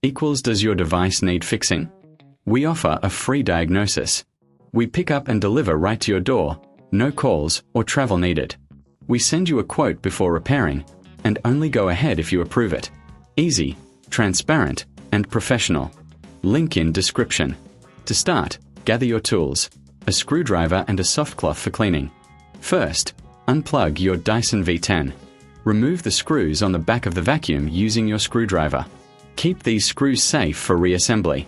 equals does your device need fixing? We offer a free diagnosis. We pick up and deliver right to your door, no calls or travel needed. We send you a quote before repairing, and only go ahead if you approve it. Easy, transparent, and professional. Link in description. To start, gather your tools, a screwdriver and a soft cloth for cleaning. First, unplug your Dyson V10. Remove the screws on the back of the vacuum using your screwdriver. Keep these screws safe for reassembly.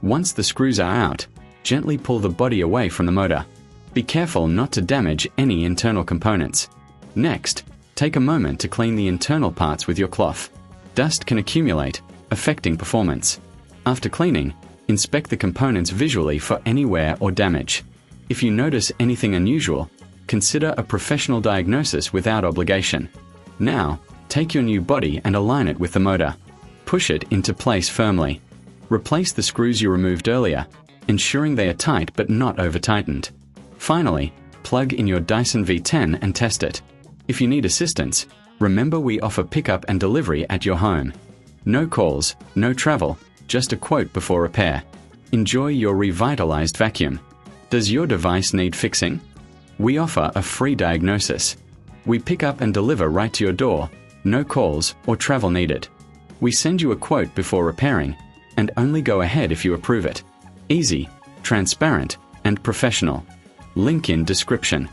Once the screws are out, gently pull the body away from the motor. Be careful not to damage any internal components. Next, take a moment to clean the internal parts with your cloth. Dust can accumulate, affecting performance. After cleaning, inspect the components visually for any wear or damage. If you notice anything unusual, consider a professional diagnosis without obligation. Now, take your new body and align it with the motor. Push it into place firmly. Replace the screws you removed earlier, ensuring they are tight but not over-tightened. Finally, plug in your Dyson V10 and test it. If you need assistance, remember we offer pickup and delivery at your home. No calls, no travel, just a quote before repair. Enjoy your revitalized vacuum. Does your device need fixing? We offer a free diagnosis. We pick up and deliver right to your door, no calls or travel needed. We send you a quote before repairing, and only go ahead if you approve it. Easy, transparent, and professional. Link in description.